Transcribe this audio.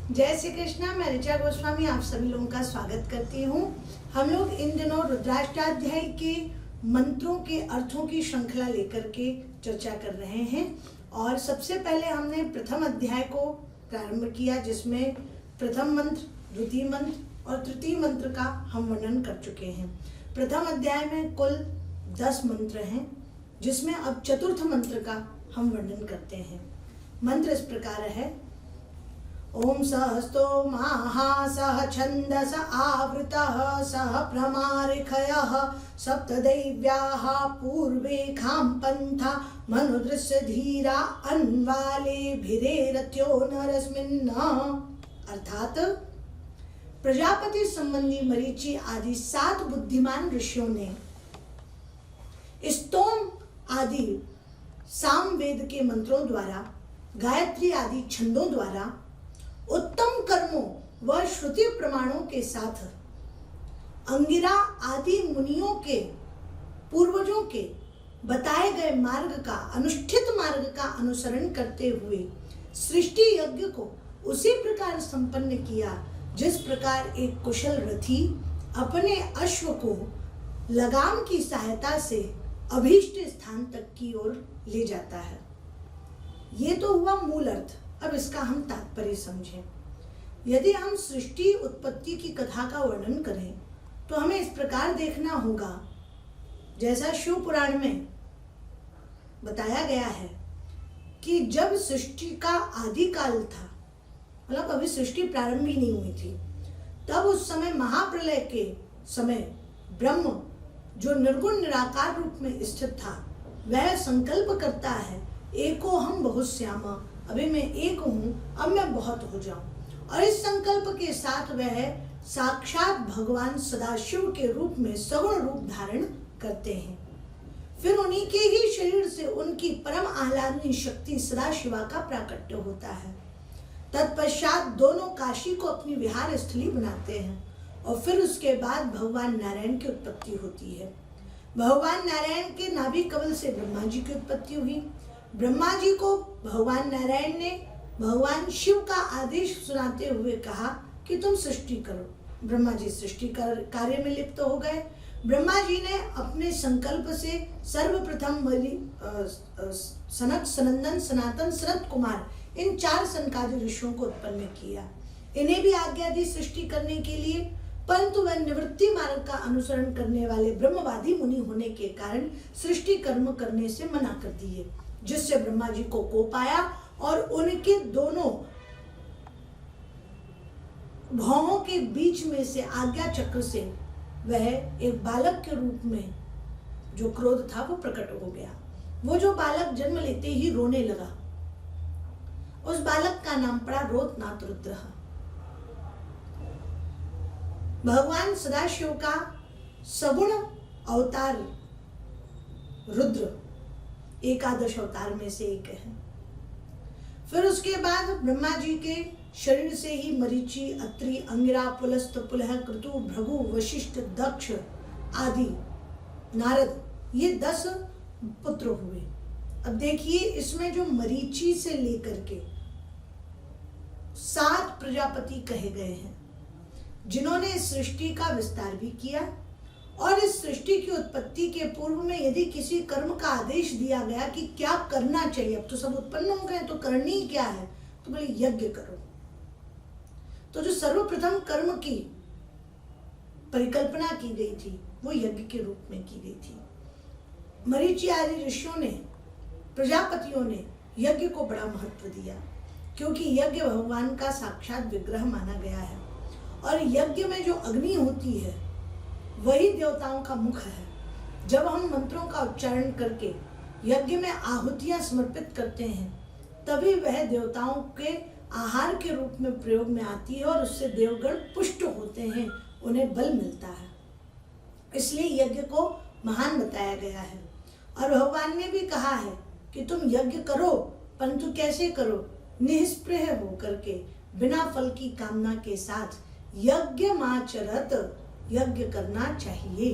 जय श्री कृष्णा। मैं ऋचा गोस्वामी आप सभी लोगों का स्वागत करती हूँ। हम लोग इन दिनों रुद्राष्टाध्याय के मंत्रों के अर्थों की श्रृंखला लेकर के चर्चा कर रहे हैं और सबसे पहले हमने प्रथम अध्याय को प्रारंभ किया, जिसमें प्रथम मंत्र, द्वितीय मंत्र और तृतीय मंत्र का हम वर्णन कर चुके हैं। प्रथम अध्याय में कुल 10 मंत्र हैं, जिसमें अब चतुर्थ मंत्र का हम वर्णन करते हैं। मंत्र इस प्रकार है। ओम सहस्तो माहा सह छंदस आवृतः सह प्रमारिखयः सप्तदैव्याः पूर्वे खाम पंथा मनुदृश्य धीरा अन्वाले भिरेरत्यो नरस्मिन्। अर्थात प्रजापति संबंधी मरीचि आदि 7 बुद्धिमान ऋषियों ने स्तोम आदि सामवेद के मंत्रों द्वारा, गायत्री आदि छंदों द्वारा, उत्तम कर्मों व श्रुति प्रमाणों के साथ अंगिरा आदि मुनियों के पूर्वजों के बताए गए मार्ग का, अनुष्ठित मार्ग का अनुसरण करते हुए सृष्टि यज्ञ को उसी प्रकार संपन्न किया जिस प्रकार एक कुशल रथी अपने अश्व को लगाम की सहायता से अभीष्ट स्थान तक की ओर ले जाता है। ये तो हुआ मूल अर्थ। अब इसका हम तात्पर्य समझें। यदि हम सृष्टि उत्पत्ति की कथा का वर्णन करें तो हमें इस प्रकार देखना होगा, जैसा शिव पुराण में बताया गया है कि जब सृष्टि का आदि काल था, मतलब अभी सृष्टि प्रारंभ ही नहीं हुई थी, तब उस समय महाप्रलय के समय ब्रह्म जो निर्गुण निराकार रूप में स्थित था, वह संकल्प करता है, एको हम बहुश्यामा, अभी मैं एक हूँ, अब मैं बहुत हो जाऊं। और इस संकल्प के साथ वह साक्षात भगवान सदाशिव के रूप में सगुण रूप धारण करते हैं। फिर उन्हीं के ही शरीर से उनकी परम आह्लादनी शक्ति सदाशिवा का प्राकट्य होता है। तत्पश्चात दोनों काशी को अपनी विहार स्थली बनाते हैं और फिर उसके बाद भगवान नारायण की उत्पत्ति होती है। भगवान नारायण के नाभि कमल से ब्रह्मा जी की उत्पत्ति हुई। ब्रह्मा जी को भगवान नारायण ने भगवान शिव का आदेश सुनाते हुए कहा कि तुम सृष्टि करो। ब्रह्मा जी सृष्टि कार्य में लिप्त हो गए। ब्रह्मा जी ने अपने संकल्प से सर्वप्रथम सनक, सनंदन, सनातन, सनत कुमार, इन 4 सनकादि ऋषियों को उत्पन्न किया। इन्हें भी आज्ञा दी सृष्टि करने के लिए, परंतु वह निवृत्ति मार्ग का अनुसरण करने वाले ब्रह्मवादी मुनि होने के कारण सृष्टि कर्म करने से मना कर दिए, जिससे ब्रह्मा जी को कोप आया और उनके दोनों भौहों के बीच में से आज्ञा चक्र से वह एक बालक के रूप में जो क्रोध था वो प्रकट हो गया। वो जो बालक जन्म लेते ही रोने लगा, उस बालक का नाम पड़ा रोतनाथ रुद्र। भगवान सदाशिव का सगुण अवतार रुद्र 11 अवतार में से एक है। फिर उसके बाद ब्रह्मा जी के शरीर से ही मरीचि, अत्रि, अंगिरा, पुलस्त, पुलह, क्रतु, भृगु, वशिष्ठ, दक्ष आदि, नारद, ये 10 पुत्र हुए। अब देखिए, इसमें जो मरीचि से लेकर के 7 प्रजापति कहे गए हैं, जिन्होंने इस सृष्टि का विस्तार भी किया। और इस सृष्टि की उत्पत्ति के पूर्व में यदि किसी कर्म का आदेश दिया गया कि क्या करना चाहिए, अब तो सब उत्पन्न हो गए तो करनी क्या है, तो बोले यज्ञ करो। तो जो सर्वप्रथम कर्म की परिकल्पना की गई थी वो यज्ञ के रूप में की गई थी। मरीचि आदि ऋषियों ने, प्रजापतियों ने यज्ञ को बड़ा महत्व दिया, क्योंकि यज्ञ भगवान का साक्षात विग्रह माना गया है और यज्ञ में जो अग्नि होती है वही देवताओं का मुख है। जब हम मंत्रों का उच्चारण करके यज्ञ में आहुतियां समर्पित करते हैं, तभी वह देवताओं के आहार के रूप में प्रयोग में आती है और उससे देवगण पुष्ट होते हैं, उन्हें बल मिलता है। इसलिए यज्ञ को महान बताया गया है। और भगवान ने भी कहा है कि तुम यज्ञ करो, परंतु कैसे करो? निष्प्रिय होकर के, बिना फल की कामना के साथ यज्ञ माचरत, यज्ञ करना चाहिए।